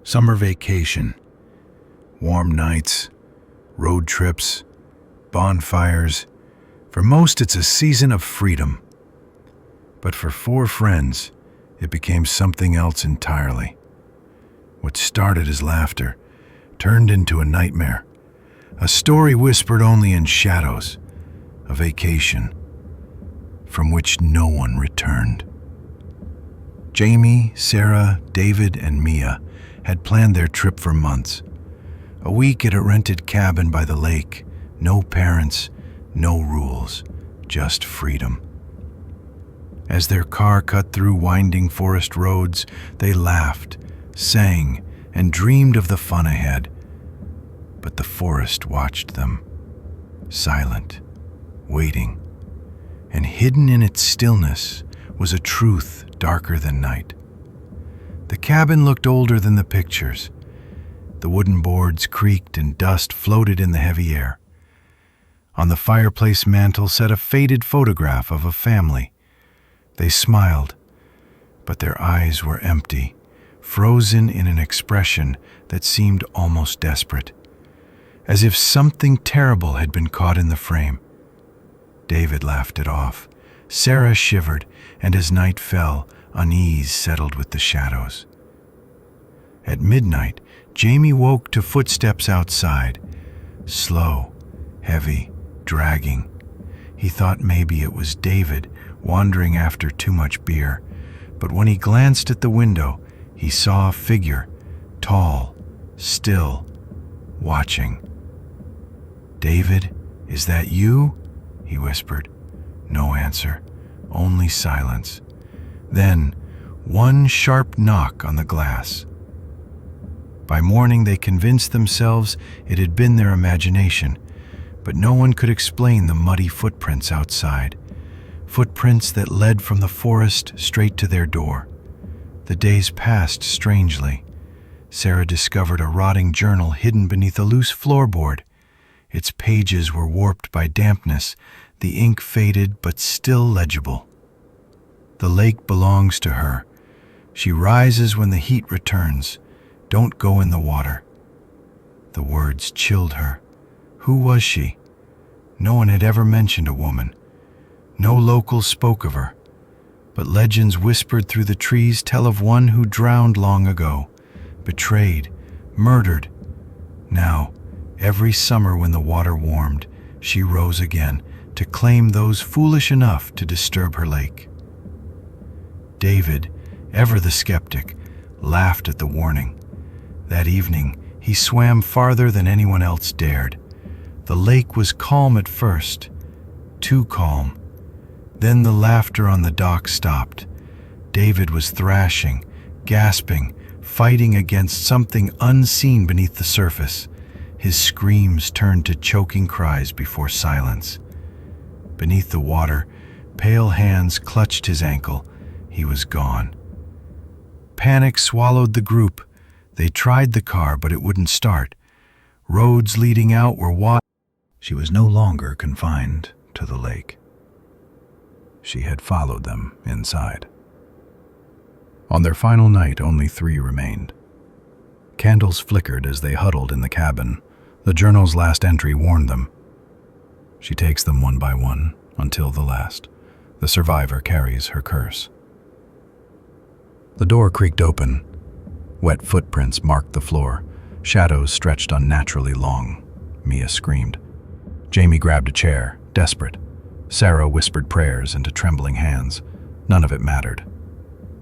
Summer vacation, warm nights, road trips, bonfires. For most, it's a season of freedom. But for four friends, it became something else entirely. What started as laughter turned into a nightmare, a story whispered only in shadows, a vacation from which no one returned. Jamie, Sarah, David, and Mia had planned their trip for months. A week at a rented cabin by the lake, no parents, no rules, just freedom. As their car cut through winding forest roads, they laughed, sang, and dreamed of the fun ahead. But the forest watched them, silent, waiting, and hidden in its stillness was a truth darker than night. The cabin looked older than the pictures. The wooden boards creaked and dust floated in the heavy air. On the fireplace mantel sat a faded photograph of a family. They smiled, but their eyes were empty, frozen in an expression that seemed almost desperate, as if something terrible had been caught in the frame. David laughed it off. Sarah shivered, and as night fell, unease settled with the shadows. At midnight, Jamie woke to footsteps outside, slow, heavy, dragging. He thought maybe it was David wandering after too much beer, but when he glanced at the window, he saw a figure, tall, still, watching. "David, is that you?" he whispered. No answer, only silence. Then, one sharp knock on the glass. By morning, they convinced themselves it had been their imagination, but no one could explain the muddy footprints outside, footprints that led from the forest straight to their door. The days passed strangely. Sarah discovered a rotting journal hidden beneath a loose floorboard. Its pages were warped by dampness, the ink faded but still legible. "The lake belongs to her. She rises when the heat returns. Don't go in the water." The words chilled her. Who was she? No one had ever mentioned a woman. No locals spoke of her. But legends whispered through the trees tell of one who drowned long ago, betrayed, murdered. Now, every summer when the water warmed, she rose again to claim those foolish enough to disturb her lake. David, ever the skeptic, laughed at the warning. That evening, he swam farther than anyone else dared. The lake was calm at first, too calm. Then the laughter on the dock stopped. David was thrashing, gasping, fighting against something unseen beneath the surface. His screams turned to choking cries before silence. Beneath the water, pale hands clutched his ankle. He was gone. Panic swallowed the group. They tried the car, but it wouldn't start. Roads leading out were wide. She was no longer confined to the lake. She had followed them inside. On their final night, only 3 remained. Candles flickered as they huddled in the cabin. The journal's last entry warned them. She takes them one by one until the last. The survivor carries her curse. The door creaked open. Wet footprints marked the floor. Shadows stretched unnaturally long. Mia screamed. Jamie grabbed a chair, desperate. Sarah whispered prayers into trembling hands. None of it mattered.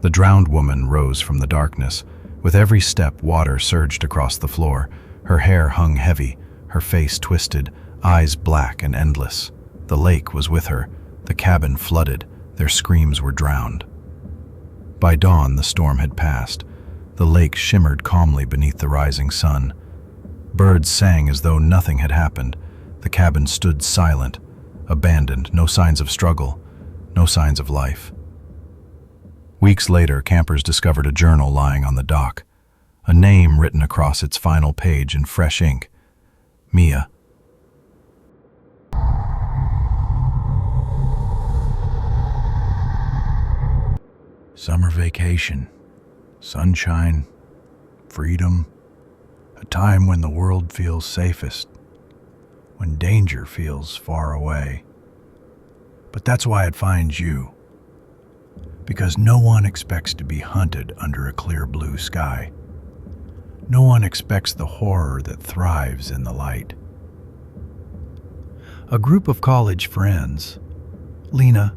The drowned woman rose from the darkness. With every step, water surged across the floor. Her hair hung heavy, her face twisted, eyes black and endless. The lake was with her. The cabin flooded. Their screams were drowned. By dawn, the storm had passed. The lake shimmered calmly beneath the rising sun. Birds sang as though nothing had happened. The cabin stood silent, abandoned, no signs of struggle, no signs of life. Weeks later, campers discovered a journal lying on the dock, a name written across its final page in fresh ink. Mia. Summer vacation, sunshine, freedom, a time when the world feels safest, when danger feels far away. But that's why it finds you, because no one expects to be hunted under a clear blue sky. No one expects the horror that thrives in the light. A group of college friends, Lena,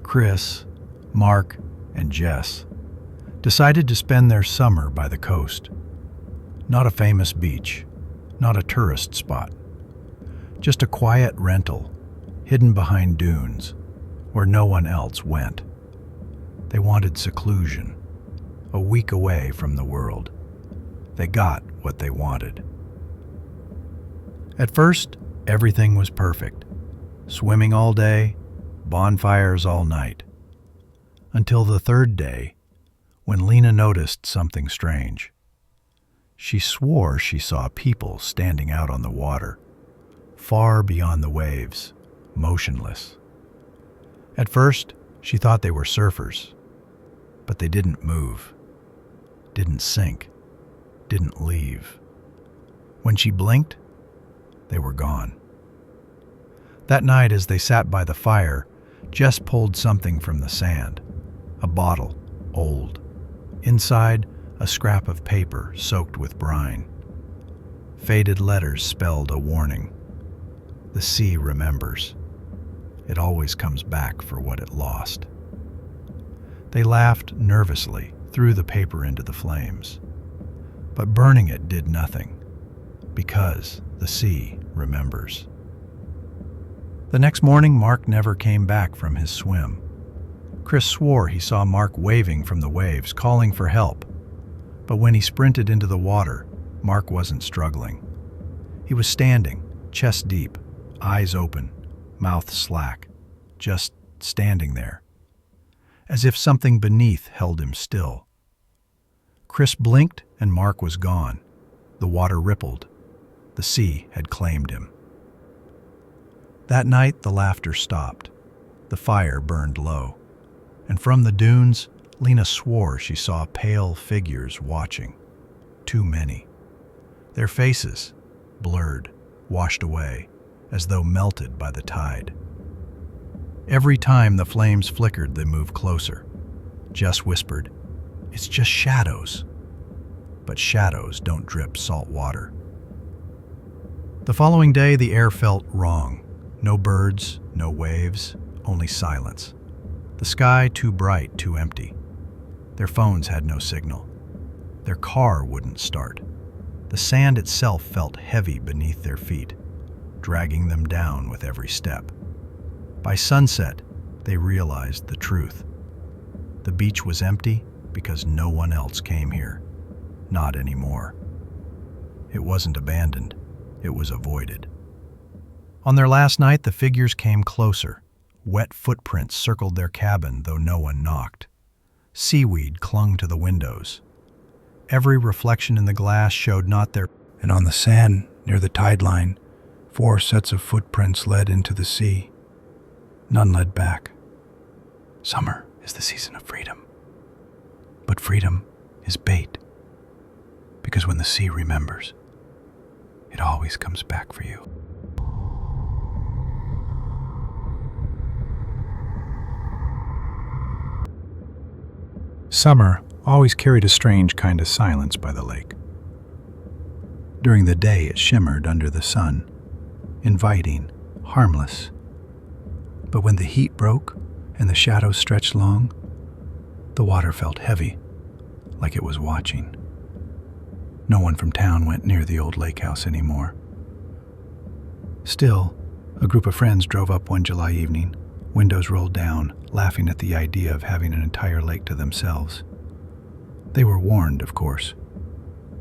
Chris, Mark, and Jess, decided to spend their summer by the coast. Not a famous beach, not a tourist spot, just a quiet rental hidden behind dunes where no one else went. They wanted seclusion, a week away from the world. They got what they wanted. At first, everything was perfect. Swimming all day, bonfires all night. Until the third day, when Lena noticed something strange. She swore she saw people standing out on the water, far beyond the waves, motionless. At first, she thought they were surfers, but they didn't move, didn't sink, didn't leave. When she blinked, they were gone. That night, as they sat by the fire, Jess pulled something from the sand, a bottle, old. Inside, a scrap of paper soaked with brine. Faded letters spelled a warning. The sea remembers. It always comes back for what it lost. They laughed nervously, threw the paper into the flames. But burning it did nothing, because the sea remembers. The next morning, Mark never came back from his swim. Chris swore he saw Mark waving from the waves, calling for help. But when he sprinted into the water, Mark wasn't struggling. He was standing, chest deep, eyes open, mouth slack, just standing there, as if something beneath held him still. Chris blinked and Mark was gone. The water rippled. The sea had claimed him. That night, the laughter stopped. The fire burned low. And from the dunes, Lena swore she saw pale figures watching. Too many. Their faces, blurred, washed away, as though melted by the tide. Every time the flames flickered, they moved closer. Jess whispered, "It's just shadows." But shadows don't drip salt water. The following day, the air felt wrong. No birds, no waves, only silence. The sky too bright, too empty. Their phones had no signal. Their car wouldn't start. The sand itself felt heavy beneath their feet, dragging them down with every step. By sunset, they realized the truth. The beach was empty because no one else came here. Not anymore. It wasn't abandoned. It was avoided. On their last night, the figures came closer. Wet footprints circled their cabin, though no one knocked. Seaweed clung to the windows. Every reflection in the glass showed not their... And on the sand, near the tide line, 4 sets of footprints led into the sea. None led back. Summer is the season of freedom. But freedom is bait. Because when the sea remembers, it always comes back for you. Summer always carried a strange kind of silence by the lake. During the day, it shimmered under the sun, inviting, harmless. But when the heat broke and the shadows stretched long, the water felt heavy, like it was watching. No one from town went near the old lake house anymore. Still, a group of friends drove up one July evening, windows rolled down, laughing at the idea of having an entire lake to themselves. They were warned, of course.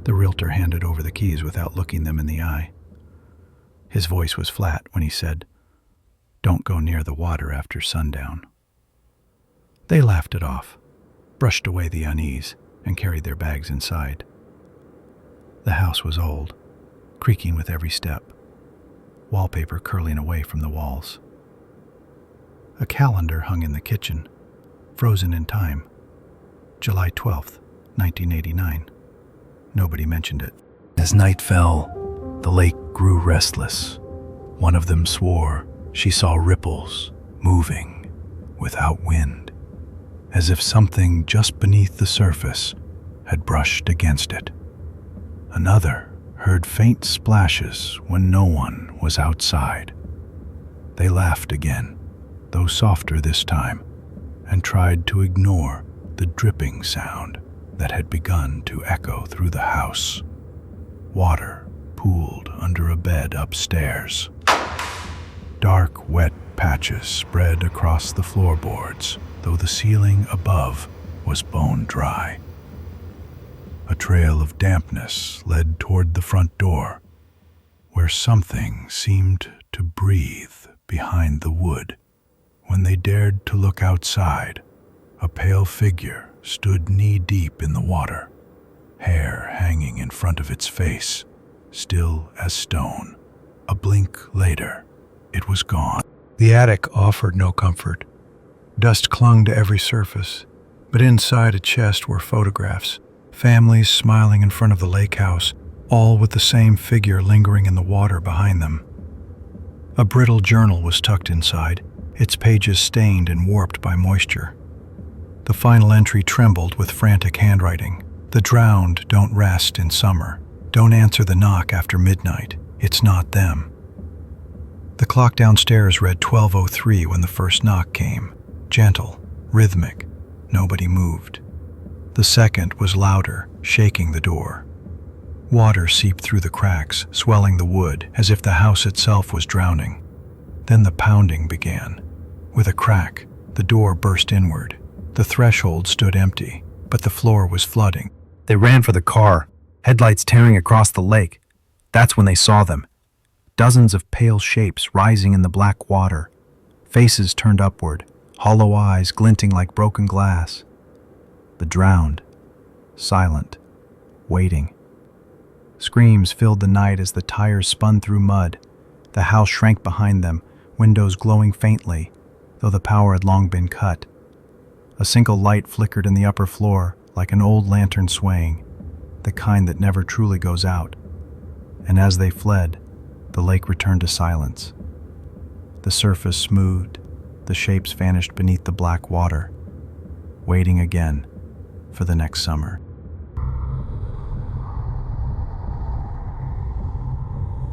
The realtor handed over the keys without looking them in the eye. His voice was flat when he said, "Don't go near the water after sundown." They laughed it off, brushed away the unease, and carried their bags inside. The house was old, creaking with every step, wallpaper curling away from the walls. A calendar hung in the kitchen, frozen in time, July 12th, 1989. Nobody mentioned it. As night fell, the lake grew restless. One of them swore she saw ripples moving without wind, as if something just beneath the surface had brushed against it. Another heard faint splashes when no one was outside. They laughed again, though softer this time, and tried to ignore the dripping sound that had begun to echo through the house. Water pooled under a bed upstairs. Dark, wet patches spread across the floorboards, though the ceiling above was bone dry. A trail of dampness led toward the front door, where something seemed to breathe behind the wood. When they dared to look outside, a pale figure stood knee-deep in the water, hair hanging in front of its face, still as stone. A blink later, it was gone. The attic offered no comfort. Dust clung to every surface, but inside a chest were photographs, families smiling in front of the lake house, all with the same figure lingering in the water behind them. A brittle journal was tucked inside, its pages stained and warped by moisture. The final entry trembled with frantic handwriting. The drowned don't rest in summer. Don't answer the knock after midnight. It's not them. The clock downstairs read 12:03 when the first knock came. Gentle, rhythmic. Nobody moved. The second was louder, shaking the door. Water seeped through the cracks, swelling the wood, as if the house itself was drowning. Then the pounding began. With a crack, the door burst inward. The threshold stood empty, but the floor was flooding. They ran for the car, headlights tearing across the lake. That's when they saw them. Dozens of pale shapes rising in the black water, faces turned upward, hollow eyes glinting like broken glass. The drowned, silent, waiting. Screams filled the night as the tires spun through mud. The house shrank behind them, windows glowing faintly, though the power had long been cut. A single light flickered in the upper floor, like an old lantern swaying, the kind that never truly goes out. And as they fled, the lake returned to silence. The surface smoothed, the shapes vanished beneath the black water, waiting again for the next summer.